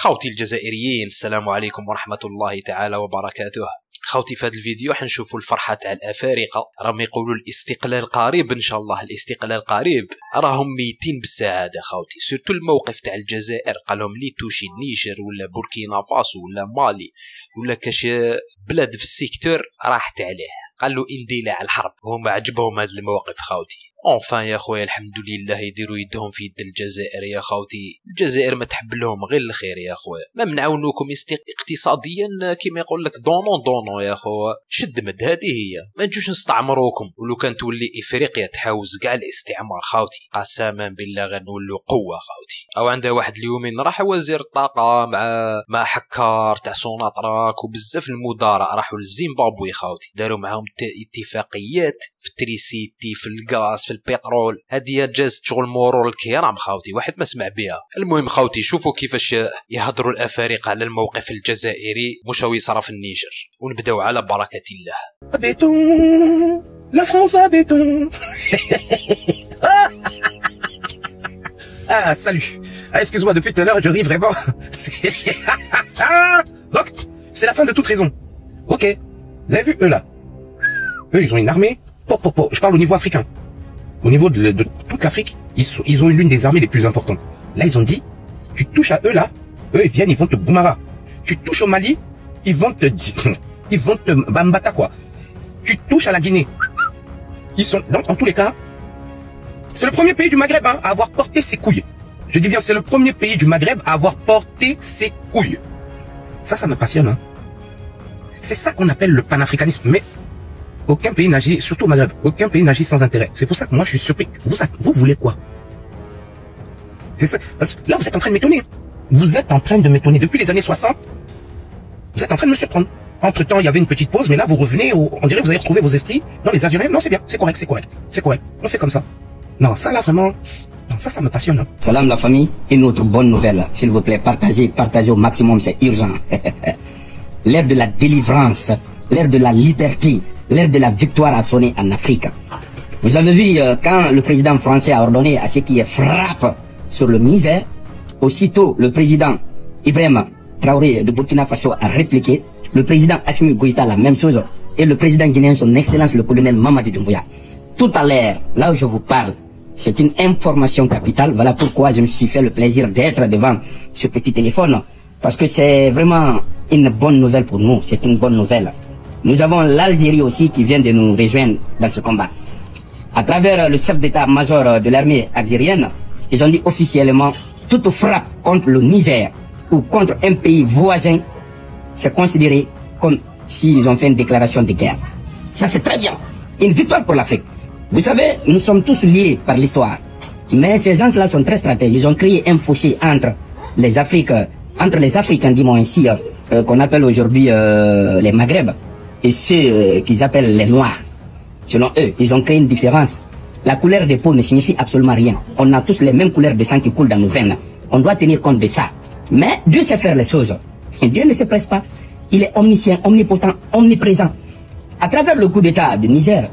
خوتي الجزائريين، السلام عليكم ورحمة الله تعالى وبركاته. خوتي في هذا الفيديو حنشوفوا الفرحة تاع الافارقه، راهم يقولوا الاستقلال قريب ان شاء الله، الاستقلال قريب، راهم ميتين بالسعاده خوتي. سورتو الموقف تاع الجزائر قالهم لي توشي النيجر ولا بوركينا فاسو ولا مالي ولا كاش بلاد في السيكتور راحت عليه، قالوا اندلاع الحرب، هما عجبهم هذا الموقف خوتي. اونفان يا خويا الحمد لله يديروا يدهم في يد الجزائر يا خوتي، الجزائر ما تحب لهم غير الخير يا خويا، ما منعاونوكم اقتصاديا كيما يقول لك دونون يا خويا، شد مد هذه هي، ما نجوش نستعمروكم، ولو كان تولي افريقيا تحاوز كاع الاستعمار خوتي، قسما بالله غنولوا قوه خوتي. او عندها واحد اليومين راح وزير الطاقه مع حكار تاع سوناطراك وبزاف المدراء راحوا للزيمبابوي خوتي، داروا معاهم اتفاقيات في التريسيتي في الغاز في البترول، هذه جازت شغل مرور الكرام خوتي، واحد ما سمع بها. المهم خوتي شوفوا كيفاش يهضروا الافارقه على الموقف الجزائري مشاو يصرا في النيجر، ونبداو على بركه الله. Béton, la France va béton. Ah, salut. Ah, excuse-moi, depuis tout à l'heure, je ris vraiment. Donc, c'est la fin de toute raison. Ok. Vous avez vu, eux, là? Eux, ils ont une armée. Je parle au niveau africain. Au niveau de toute l'Afrique, ils ont l'une des armées les plus importantes. Là, ils ont dit, tu touches à eux, là, eux, ils viennent, ils vont te boumara. Tu touches au Mali, ils vont te bambata, quoi. Tu touches à la Guinée. Ils sont, donc, en tous les cas, c'est le premier pays du Maghreb hein, à avoir porté ses couilles. Je dis bien, c'est le premier pays du Maghreb à avoir porté ses couilles. Ça me passionne. Hein. C'est ça qu'on appelle le panafricanisme. Mais aucun pays n'agit, surtout au Maghreb, aucun pays n'agit sans intérêt. C'est pour ça que moi, je suis surpris. Vous voulez quoi? C'est ça. Parce que là, vous êtes en train de m'étonner. Vous êtes en train de m'étonner. Depuis les années 60, vous êtes en train de me surprendre. Entre-temps, il y avait une petite pause, mais là, vous revenez, on dirait que vous avez retrouvé vos esprits. Non, les Algériens, non, c'est bien, c'est correct, c'est correct, c'est correct. On fait comme ça. Non, ça là, vraiment, non, ça me passionne. Hein. Salam la famille, une autre bonne nouvelle. S'il vous plaît, partagez au maximum, c'est urgent. L'ère de la délivrance, l'ère de la liberté, l'ère de la victoire a sonné en Afrique. Vous avez vu, quand le président français a ordonné à ceux qui frappent sur le Niger, aussitôt le président Ibrahim Traoré de Burkina Faso a répliqué, le président Assimi Goïta la même chose, et le président guinéen, son excellence le colonel Mamadi Doumbouya. Tout à l'heure, là où je vous parle, c'est une information capitale, voilà pourquoi je me suis fait le plaisir d'être devant ce petit téléphone, parce que c'est vraiment une bonne nouvelle pour nous, c'est une bonne nouvelle. Nous avons l'Algérie aussi qui vient de nous rejoindre dans ce combat. À travers le chef d'état-major de l'armée algérienne, ils ont dit officiellement, toute frappe contre le Niger ou contre un pays voisin, c'est considéré comme s'ils ont fait une déclaration de guerre. Ça c'est très bien. Une victoire pour l'Afrique. Vous savez, nous sommes tous liés par l'histoire. Mais ces gens-là sont très stratégiques. Ils ont créé un fossé entre les Africains, dis-moi ainsi, qu'on appelle aujourd'hui les Maghreb, et ceux qu'ils appellent les Noirs. Selon eux, ils ont créé une différence. La couleur des peaux ne signifie absolument rien. On a tous les mêmes couleurs de sang qui coulent dans nos veines. On doit tenir compte de ça. Mais Dieu sait faire les choses. Et Dieu ne se presse pas. Il est omniscient, omnipotent, omniprésent. À travers le coup d'état de Niger,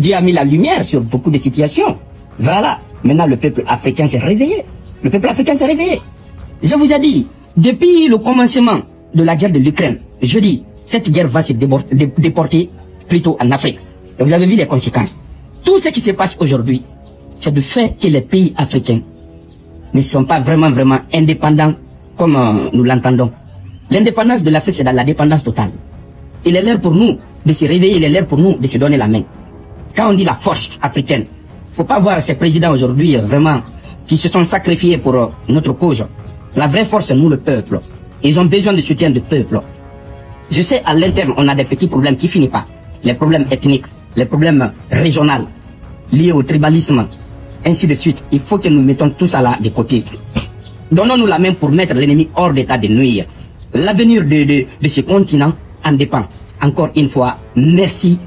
Dieu a mis la lumière sur beaucoup de situations. Voilà. Maintenant, le peuple africain s'est réveillé. Le peuple africain s'est réveillé. Je vous ai dit, depuis le commencement de la guerre de l'Ukraine, je dis, cette guerre va se déporter plutôt en Afrique. Et vous avez vu les conséquences. Tout ce qui se passe aujourd'hui, c'est le fait que les pays africains ne sont pas vraiment indépendants comme nous l'entendons. L'indépendance de l'Afrique, c'est dans la dépendance totale. Il est l'heure pour nous de se réveiller, il est l'heure pour nous de se donner la main. Quand on dit la force africaine, il ne faut pas voir ces présidents aujourd'hui vraiment qui se sont sacrifiés pour notre cause. La vraie force, c'est nous le peuple. Ils ont besoin de soutien du peuple. Je sais, à l'interne, on a des petits problèmes qui ne finissent pas. Les problèmes ethniques, les problèmes régionaux, liés au tribalisme, ainsi de suite. Il faut que nous mettons tout ça là de côté. Donnons-nous la main pour mettre l'ennemi hors d'état de nuire. L'avenir de ce continent en dépend. Encore une fois, merci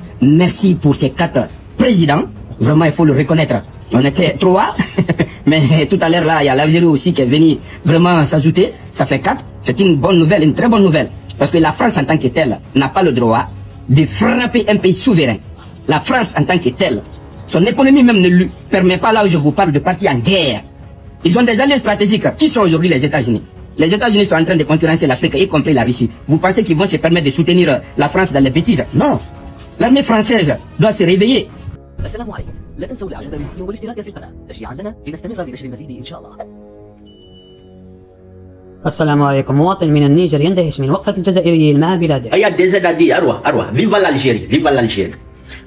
pour ces 4 présidents. Vraiment, il faut le reconnaître. On était 3, mais tout à l'heure là, il y a l'Algérie aussi qui est venue vraiment s'ajouter. Ça fait 4. C'est une bonne nouvelle, une très bonne nouvelle. Parce que la France en tant que telle n'a pas le droit de frapper un pays souverain. La France en tant que telle, son économie même ne lui permet pas, là où je vous parle, de partir en guerre. Ils ont des alliés stratégiques. Qui sont aujourd'hui les États-Unis? Les États-Unis sont en train de concurrencer l'Afrique, y compris la Russie. Vous pensez qu'ils vont se permettre de soutenir la France dans les bêtises? Non. L'armée française doit se réveiller. السلام عليكم. لا تنسوا الاعجاب بالفيديو والاشتراك في القناه تشجيعا لنا لنستمر بنشر المزيد ان شاء الله. السلام عليكم. مواطن من النيجر يندهش من وقفة الجزائريين مع بلاده. Il y a des aides à dire, Arwa, vive l'Algérie, vive l'Algérie.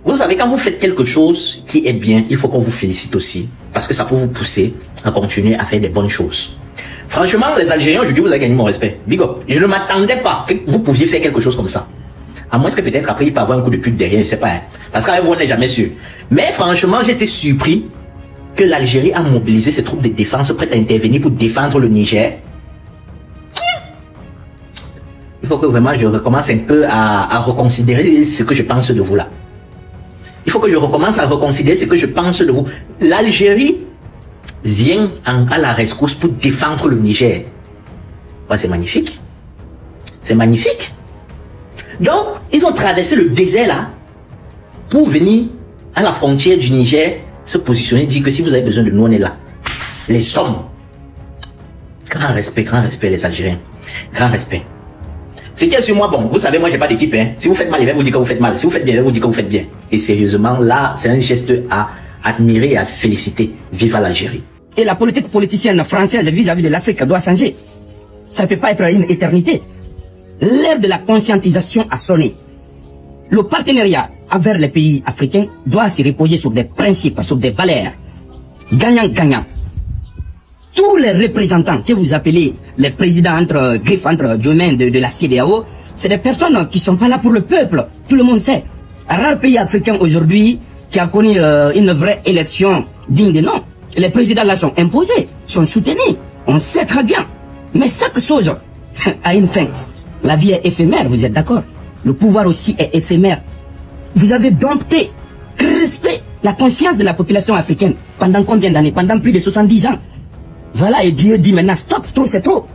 Vous savez, quand vous faites quelque chose qui est bien, il faut qu'on vous félicite aussi. Parce que ça peut vous pousser à continuer à faire des bonnes choses. Franchement, les Algériens, aujourd'hui, vous avez gagné mon respect. Big up. Je ne m'attendais pas que vous pouviez faire quelque chose comme ça. À moins que peut-être après, il peut avoir un coup de pute derrière, je sais pas. Hein. Parce qu'avec vous, on n'est jamais sûr. Mais franchement, j'étais surpris que l'Algérie a mobilisé ses troupes de défense prêtes à intervenir pour défendre le Niger. Il faut que vraiment je recommence un peu à reconsidérer ce que je pense de vous là. Il faut que je recommence à reconsidérer ce que je pense de vous. L'Algérie vient à la rescousse pour défendre le Niger. Ouais, c'est magnifique. C'est magnifique. Donc, ils ont traversé le désert là pour venir à la frontière du Niger, se positionner, dire que si vous avez besoin de nous, on est là. Les hommes. Grand respect les Algériens. Grand respect. Ce qui est sur moi, bon, vous savez, moi j'ai pas d'équipe. Hein. Si vous faites mal, il va vous dire que vous faites mal. Si vous faites bien, il va vous dire que vous faites bien. Et sérieusement, là, c'est un geste à admirer et à féliciter. Vive l'Algérie. Et la politique politicienne française vis-à-vis de l'Afrique doit changer. Ça ne peut pas être une éternité. L'ère de la conscientisation a sonné. Le partenariat envers les pays africains doit se reposer sur des principes, sur des valeurs. Gagnant-gagnant. Tous les représentants que vous appelez les présidents entre Diomaye de la CEDEAO, c'est des personnes qui ne sont pas là pour le peuple. Tout le monde sait. Un rare pays africain aujourd'hui qui a connu une vraie élection digne de nom. Les présidents là sont imposés, sont soutenus. On sait très bien. Mais chaque chose a une fin. La vie est éphémère, vous êtes d'accord? Le pouvoir aussi est éphémère. Vous avez dompté, crispé la conscience de la population africaine. Pendant combien d'années? Pendant plus de 70 ans. Voilà, et Dieu dit maintenant, stop, trop c'est trop.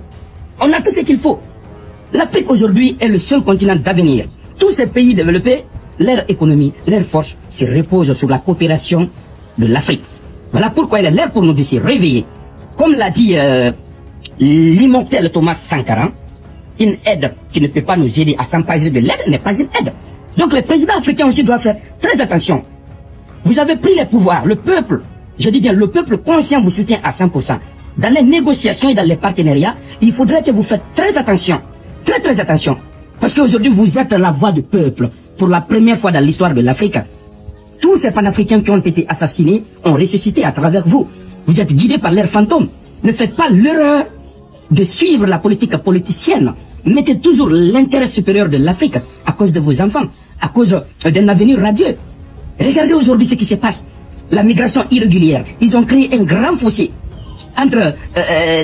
On a tout ce qu'il faut. L'Afrique aujourd'hui est le seul continent d'avenir. Tous ces pays développés, leur économie, leur force se reposent sur la coopération de l'Afrique. Voilà pourquoi il est l'heure pour nous de se réveiller. Comme l'a dit l'immortel Thomas Sankara, une aide qui ne peut pas nous aider à s'emparer de l'aide n'est pas une aide. Donc les présidents africains aussi doivent faire très attention. Vous avez pris les pouvoirs, le peuple, je dis bien le peuple conscient vous soutient à 100%. Dans les négociations et dans les partenariats, il faudrait que vous faites très attention. Très attention. Parce qu'aujourd'hui vous êtes la voix du peuple. Pour la première fois dans l'histoire de l'Afrique. Tous ces panafricains qui ont été assassinés ont ressuscité à travers vous. Vous êtes guidés par leurs fantômes. Ne faites pas l'erreur de suivre la politique politicienne. Mettez toujours l'intérêt supérieur de l'Afrique à cause de vos enfants, à cause d'un avenir radieux. Regardez aujourd'hui ce qui se passe. La migration irrégulière. Ils ont créé un grand fossé entre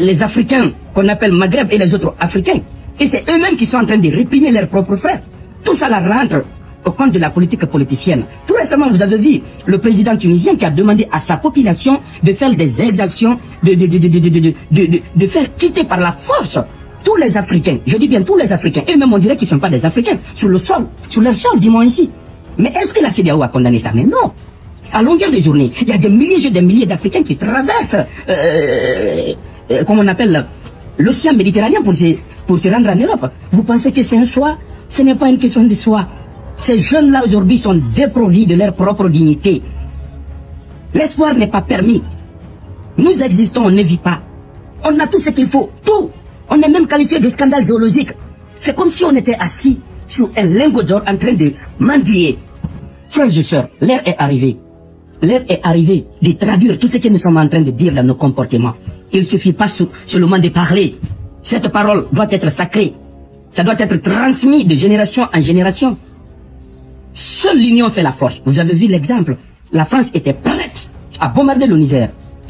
les Africains qu'on appelle Maghreb et les autres Africains. Et c'est eux-mêmes qui sont en train de réprimer leurs propres frères. Tout ça la rentre au compte de la politique politicienne. Tout récemment, vous avez vu le président tunisien qui a demandé à sa population de faire des exactions, de faire quitter par la force tous les Africains. Je dis bien tous les Africains. Et même on dirait qu'ils ne sont pas des Africains. Sur le sol, sur leur sol, dis-moi ici. Mais est-ce que la CEDEAO a condamné ça? Mais non. À longueur de journée, il y a des milliers d'Africains qui traversent, comme on appelle, l'océan méditerranéen pour se rendre en Europe. Vous pensez que c'est un choix? Ce n'est pas une question de choix. Ces jeunes-là aujourd'hui sont dépourvus de leur propre dignité. L'espoir n'est pas permis. Nous existons, on ne vit pas. On a tout ce qu'il faut, tout. On est même qualifié de scandale zoologique. C'est comme si on était assis sur un lingot d'or en train de mendier. Frères et sœurs, l'heure est arrivée. L'heure est arrivée de traduire tout ce que nous sommes en train de dire dans nos comportements. Il ne suffit pas seulement de parler. Cette parole doit être sacrée. Ça doit être transmis de génération en génération. Seule l'union fait la force. Vous avez vu l'exemple. La France était prête à bombarder le Niger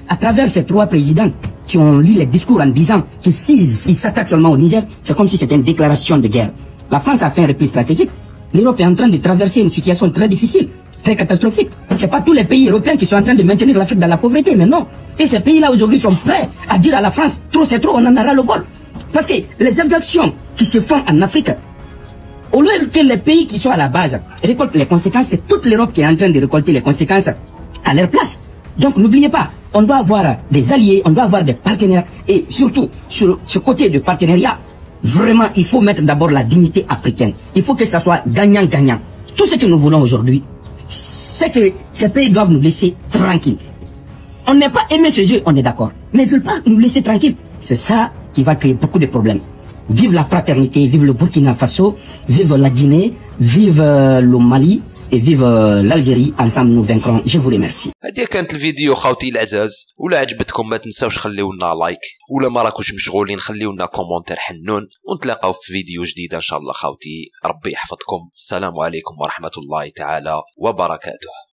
à travers ces 3 présidents qui ont lu les discours en disant que s'ils s'attaquent seulement au Niger, c'est comme si c'était une déclaration de guerre. La France a fait un repli stratégique. L'Europe est en train de traverser une situation très difficile, très catastrophique. Ce n'est pas tous les pays européens qui sont en train de maintenir l'Afrique dans la pauvreté, mais non. Et ces pays-là aujourd'hui sont prêts à dire à la France, trop c'est trop, on en aura le bol. Parce que les exactions qui se font en Afrique, au lieu que les pays qui sont à la base récoltent les conséquences, c'est toute l'Europe qui est en train de récolter les conséquences à leur place. Donc n'oubliez pas, on doit avoir des alliés, on doit avoir des partenaires. Et surtout, sur ce côté de partenariat, vraiment, il faut mettre d'abord la dignité africaine. Il faut que ça soit gagnant-gagnant. Tout ce que nous voulons aujourd'hui, c'est que ces pays doivent nous laisser tranquilles. On n'est pas aimé ce jeu, on est d'accord. Mais ils ne veulent pas nous laisser tranquilles. C'est ça qui va créer beaucoup de problèmes. Vive la fraternité, vive le Burkina Faso, vive la Guinée, vive le Mali et vive l'Algérie. Ensemble nous vaincrons. Je vous remercie. هذه كانت الفيديو خوتي العزاز، ولا عجبتكم ما تنساوش خليونا لايك، ولا ما راكوش مشغولين خليونا كومونتير حنون، ونتلاقاو في فيديو جديد ان شاء الله خوتي. ربي يحفظكم. السلام عليكم ورحمة الله تعالى وبركاته.